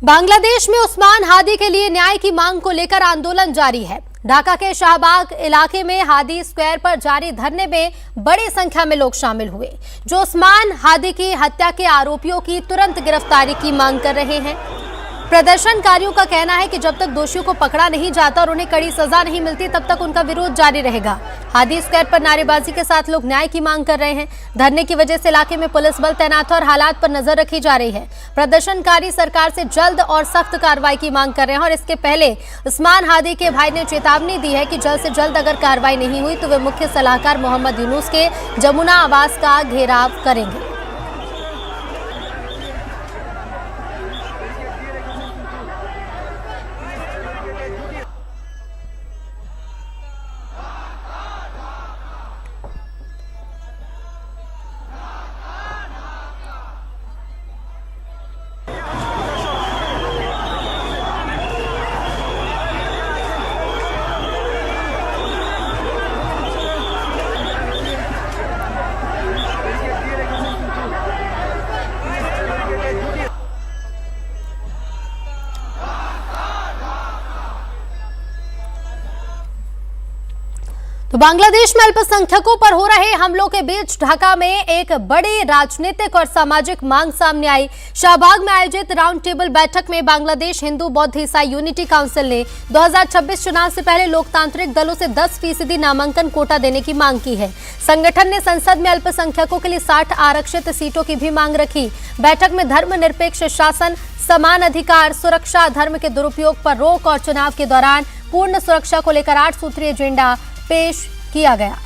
बांग्लादेश में उस्मान हादी के लिए न्याय की मांग को लेकर आंदोलन जारी है। ढाका के शाहबाग इलाके में हादी स्क्वायर पर जारी धरने में बड़ी संख्या में लोग शामिल हुए, जो उस्मान हादी की हत्या के आरोपियों की तुरंत गिरफ्तारी की मांग कर रहे हैं। प्रदर्शनकारियों का कहना है कि जब तक दोषियों को पकड़ा नहीं जाता और उन्हें कड़ी सजा नहीं मिलती, तब तक उनका विरोध जारी रहेगा। हादी स्क्वायर पर नारेबाजी के साथ लोग न्याय की मांग कर रहे हैं। धरने की वजह से इलाके में पुलिस बल तैनात है और हालात पर नजर रखी जा रही है। प्रदर्शनकारी सरकार से जल्द और सख्त कार्रवाई की मांग कर रहे हैं और इसके पहले उस्मान हादी के भाई ने चेतावनी दी है कि जल्द से जल्द अगर कार्रवाई नहीं हुई तो वे मुख्य सलाहकार मोहम्मद यूनुस के जमुना आवास का घेराव करेंगे। तो बांग्लादेश में अल्पसंख्यकों पर हो रहे हमलों के बीच ढाका में एक बड़ी राजनीतिक और सामाजिक मांग सामने आई। शाहबाग में आयोजित राउंड टेबल बैठक में बांग्लादेश हिंदू बौद्ध ईसाई यूनिटी काउंसिल ने 2026 चुनाव से पहले लोकतांत्रिक दलों से 10% नामांकन कोटा देने की मांग की है। संगठन ने संसद में अल्पसंख्यकों के लिए 60 आरक्षित सीटों की भी मांग रखी। बैठक में धर्मनिरपेक्ष शासन, समान अधिकार, सुरक्षा, धर्म के दुरुपयोग पर रोक और चुनाव के दौरान पूर्ण सुरक्षा को लेकर 8 सूत्रीय एजेंडा पेश किया गया।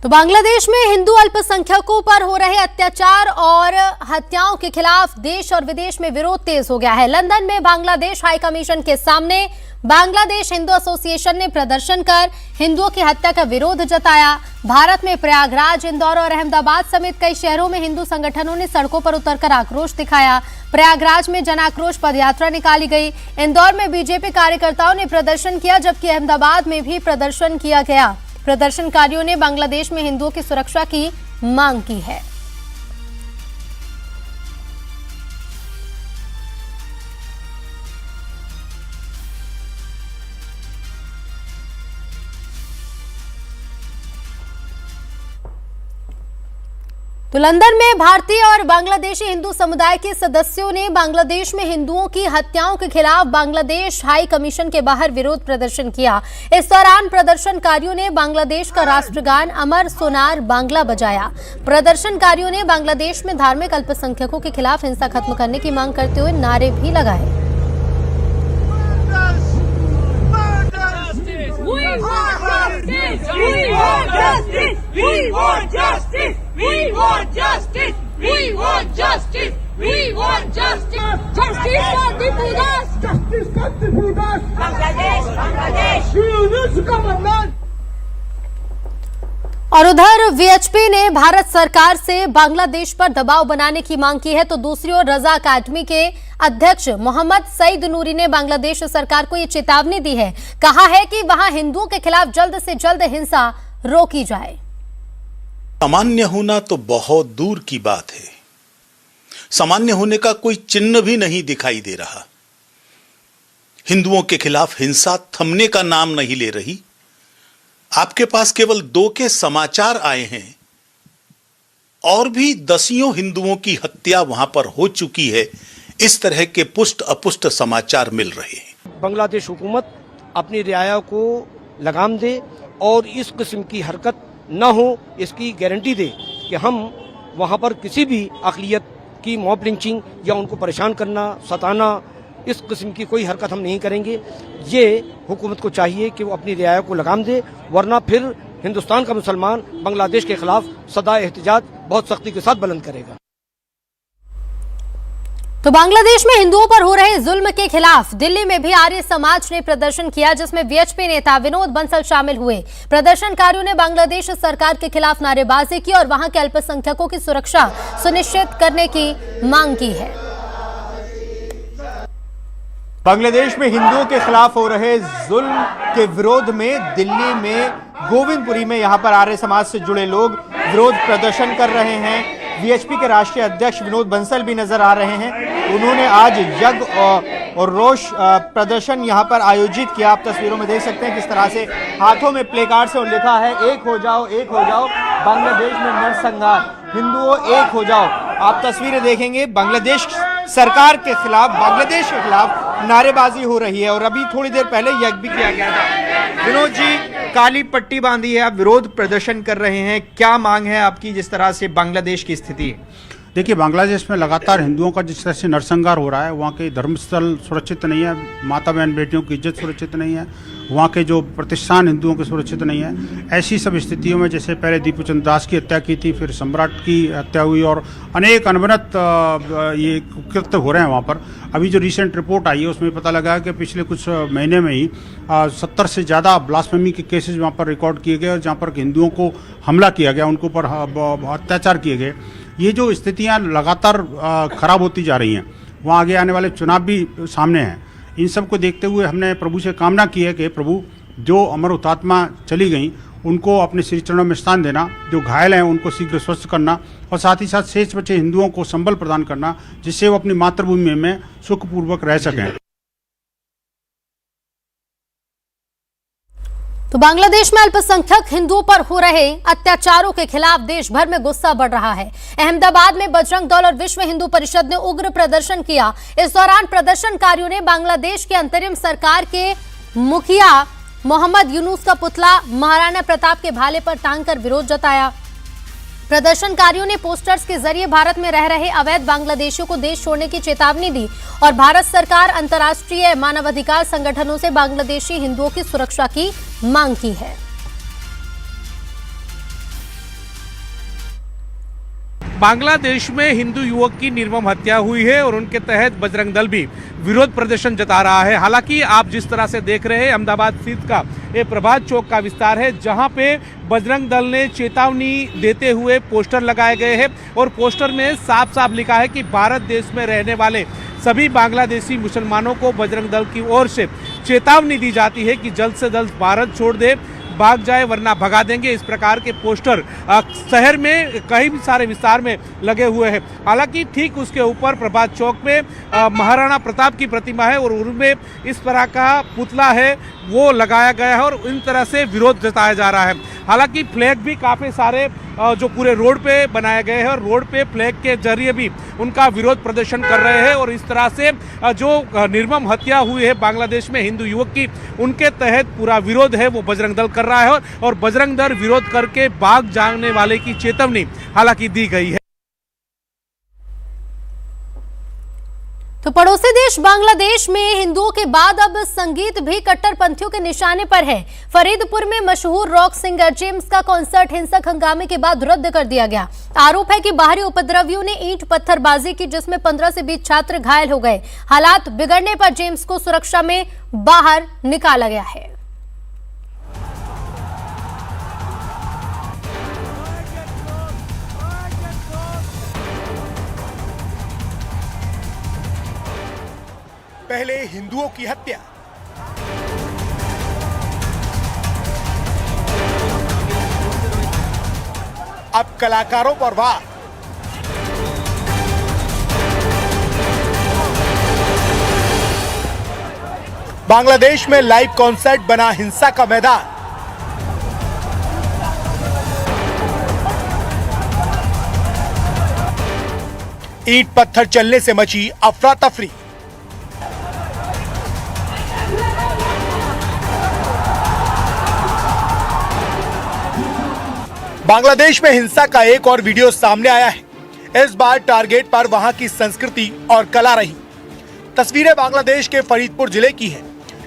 तो बांग्लादेश में हिंदू अल्पसंख्यकों पर हो रहे अत्याचार और हत्याओं के खिलाफ देश और विदेश में विरोध तेज हो गया है। लंदन में बांग्लादेश हाई कमीशन के सामने बांग्लादेश हिंदू एसोसिएशन ने प्रदर्शन कर हिंदुओं की हत्या का विरोध जताया। भारत में प्रयागराज, इंदौर और अहमदाबाद समेत कई शहरों में हिंदू संगठनों ने सड़कों पर उतरकर आक्रोश दिखाया। प्रयागराज में जन आक्रोश पदयात्रा निकाली गई। इंदौर में बीजेपी कार्यकर्ताओं ने प्रदर्शन किया, जबकि अहमदाबाद में भी प्रदर्शन किया गया। प्रदर्शनकारियों ने बांग्लादेश में हिंदुओं की सुरक्षा की मांग की है। तो लंदन में भारतीय और बांग्लादेशी हिंदू समुदाय के सदस्यों ने बांग्लादेश में हिंदुओं की हत्याओं के खिलाफ बांग्लादेश हाई कमीशन के बाहर विरोध प्रदर्शन किया। इस दौरान प्रदर्शनकारियों ने बांग्लादेश का राष्ट्रगान अमर सोनार बांग्ला बजाया। प्रदर्शनकारियों ने बांग्लादेश में धार्मिक अल्पसंख्यकों के खिलाफ हिंसा खत्म करने की मांग करते हुए नारे भी लगाए। We want justice! We want justice! We want justice! We want justice! Justice for Tipudas! Justice for Tipudas! Bangladesh! Bangladesh! Yunus government! और उधर वीएचपी ने भारत सरकार से बांग्लादेश पर दबाव बनाने की मांग की है, तो दूसरी ओर रजा अकादमी के अध्यक्ष मोहम्मद सईद नूरी ने बांग्लादेश सरकार को ये चेतावनी दी है। कहा है कि वहां हिंदुओं के खिलाफ जल्द से जल्द हिंसा रोकी जाए। सामान्य होना तो बहुत दूर की बात है। सामान्य होने का कोई चिन्ह भी नहीं दिखाई दे रहा। हिंदुओं के खिलाफ हिंसा थमने का नाम नहीं ले रही। आपके पास केवल 2 के समाचार आए हैं और भी दसियों हिंदुओं की हत्या वहां पर हो चुकी है। इस तरह के पुष्ट अपुष्ट समाचार मिल रहे हैं। बांग्लादेश हुकूमत अपनी रियाया को लगाम दे और इस किस्म की हरकत न हो, इसकी गारंटी दे कि हम वहां पर किसी भी अक़लियत की मॉब लिंचिंग या उनको परेशान करना, सताना, इस किस्म की कोई हरकत हम नहीं करेंगे। ये हुकूमत को चाहिए कि वो अपनी रियाया को लगाम दे, वरना फिर हिंदुस्तान का मुसलमान बांग्लादेश के खिलाफ सदा एहतिजाज बहुत सख्ती के साथ बुलंद करेगा। तो बांग्लादेश में हिंदुओं पर हो रहे जुल्म के खिलाफ दिल्ली में भी आर्य समाज ने प्रदर्शन किया, जिसमें वीएचपी नेता विनोद बंसल शामिल हुए। प्रदर्शनकारियों ने बांग्लादेश सरकार के खिलाफ नारेबाजी की और वहां के अल्पसंख्यकों की सुरक्षा सुनिश्चित करने की मांग की है। बांग्लादेश में हिंदुओं के खिलाफ हो रहे जुल्म के विरोध में दिल्ली में गोविंदपुरी में यहां पर आर्य समाज से जुड़े लोग विरोध प्रदर्शन कर रहे हैं। वीएचपी के राष्ट्रीय अध्यक्ष विनोद बंसल भी नजर आ रहे हैं। उन्होंने आज यज्ञ और रोष प्रदर्शन यहां पर आयोजित किया। आप तस्वीरों में देख सकते हैं किस तरह से हाथों में प्ले कार्ड से लिखा है, एक हो जाओ बांग्लादेश में नरसंहार, हिंदुओं एक हो जाओ। आप तस्वीरें देखेंगे, बांग्लादेश सरकार के खिलाफ, बांग्लादेश के खिलाफ नारेबाजी हो रही है। और अभी थोड़ी देर पहले यज्ञ भी किया गया था। विनोद जी, काली पट्टी बांधी है, आप विरोध प्रदर्शन कर रहे हैं, क्या मांग है आपकी जिस तरह से बांग्लादेश की स्थिति है? देखिए, बांग्लादेश में लगातार हिंदुओं का जिस तरह से नरसंहार हो रहा है, वहाँ के धर्मस्थल सुरक्षित नहीं है, माता बहन बेटियों की इज्जत सुरक्षित नहीं है, वहाँ के जो प्रतिष्ठान हिंदुओं के सुरक्षित नहीं है। ऐसी सब स्थितियों में जैसे पहले दीपूचंद दास की हत्या की थी, फिर सम्राट की हत्या हुई और अनेक अनवरत ये कृत्य हो रहे हैं वहाँ पर। अभी जो रिसेंट रिपोर्ट आई है उसमें पता लगा है कि पिछले कुछ महीने में ही 70 से ज़्यादा ब्लास्फेमी के केसेज वहाँ पर रिकॉर्ड किए गए और जहाँ पर हिंदुओं को हमला किया गया, उनके ऊपर अत्याचार किए गए। ये जो स्थितियां लगातार खराब होती जा रही हैं, वहाँ आगे आने वाले चुनाव भी सामने हैं। इन सब को देखते हुए हमने प्रभु से कामना की है कि प्रभु, जो अमर हुतात्मा चली गई उनको अपने श्री चरणों में स्थान देना, जो घायल हैं उनको शीघ्र स्वस्थ करना और साथ ही साथ शेष बचे हिंदुओं को संबल प्रदान करना, जिससे वो अपनी मातृभूमि में सुखपूर्वक रह सकें। तो बांग्लादेश में अल्पसंख्यक हिंदुओं पर हो रहे अत्याचारों के खिलाफ देश भर में गुस्सा बढ़ रहा है। अहमदाबाद में बजरंग दल और विश्व हिंदू परिषद ने उग्र प्रदर्शन किया। इस दौरान प्रदर्शनकारियों ने बांग्लादेश के अंतरिम सरकार के मुखिया मोहम्मद यूनुस का पुतला महाराणा प्रताप के भाले पर टांगकर विरोध जताया। प्रदर्शनकारियों ने पोस्टर्स के जरिए भारत में रह रहे अवैध बांग्लादेशियों को देश छोड़ने की चेतावनी दी और भारत सरकार, अंतर्राष्ट्रीय मानवाधिकार संगठनों से बांग्लादेशी हिंदुओं की सुरक्षा की मांग की है। बांग्लादेश में हिंदू युवक की निर्मम हत्या हुई है और उनके तहत बजरंग दल भी विरोध प्रदर्शन जता रहा है। हालांकि आप जिस तरह से देख रहे हैं, अहमदाबाद स्थित का ये प्रभात चौक का विस्तार है, जहां पे बजरंग दल ने चेतावनी देते हुए पोस्टर लगाए गए हैं और पोस्टर में साफ साफ लिखा है कि भारत देश में रहने वाले सभी बांग्लादेशी मुसलमानों को बजरंग दल की ओर से चेतावनी दी जाती है कि जल्द से जल्द भारत छोड़ दे, भाग जाए वरना भगा देंगे। इस प्रकार के पोस्टर शहर में कई सारे विस्तार में लगे हुए हैं। हालांकि ठीक उसके ऊपर प्रभात चौक में महाराणा प्रताप की प्रतिमा है और उनमें इस तरह का पुतला है वो लगाया गया है और इन तरह से विरोध जताया जा रहा है। हालांकि फ्लैग भी काफ़ी सारे जो पूरे रोड पे बनाए गए हैं और रोड पे फ्लैग के जरिए भी उनका विरोध प्रदर्शन कर रहे हैं और इस तरह से जो निर्मम हत्या हुई है बांग्लादेश में हिंदू युवक की, उनके तहत पूरा विरोध है वो बजरंग दल कर रहा है और बजरंग दल विरोध करके भाग जाने वाले की चेतावनी हालांकि दी गई है। तो पड़ोसी देश बांग्लादेश में हिंदुओं के बाद अब संगीत भी कट्टरपंथियों के निशाने पर है। फरीदपुर में मशहूर रॉक सिंगर जेम्स का कॉन्सर्ट हिंसक हंगामे के बाद रद्द कर दिया गया। आरोप है कि बाहरी उपद्रवियों ने ईंट पत्थरबाजी की, जिसमें 15 से 20 छात्र घायल हो गए। हालात बिगड़ने पर जेम्स को सुरक्षा में बाहर निकाला गया है। पहले हिंदुओं की हत्या, अब कलाकारों पर वार। बांग्लादेश में लाइव कॉन्सर्ट बना हिंसा का मैदान। ईंट पत्थर चलने से मची अफरा तफरी। बांग्लादेश में हिंसा का एक और वीडियो सामने आया है। इस बार टारगेट पर वहां की संस्कृति और कला रही। तस्वीरें बांग्लादेश के फरीदपुर जिले की है,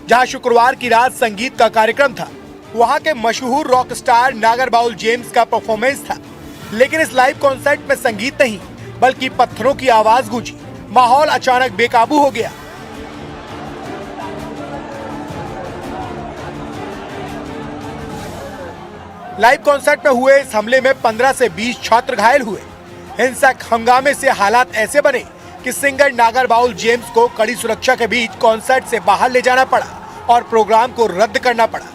जहां शुक्रवार की रात संगीत का कार्यक्रम था। वहां के मशहूर रॉक स्टार नागर बाउल जेम्स का परफॉर्मेंस था, लेकिन इस लाइव कॉन्सर्ट में संगीत नहीं बल्कि पत्थरों की आवाज गूंजी। माहौल अचानक बेकाबू हो गया। लाइव कॉन्सर्ट में हुए इस हमले में 15 से 20 छात्र घायल हुए। हिंसक हंगामे से हालात ऐसे बने कि सिंगर नागर बाउल जेम्स को कड़ी सुरक्षा के बीच कॉन्सर्ट से बाहर ले जाना पड़ा और प्रोग्राम को रद्द करना पड़ा।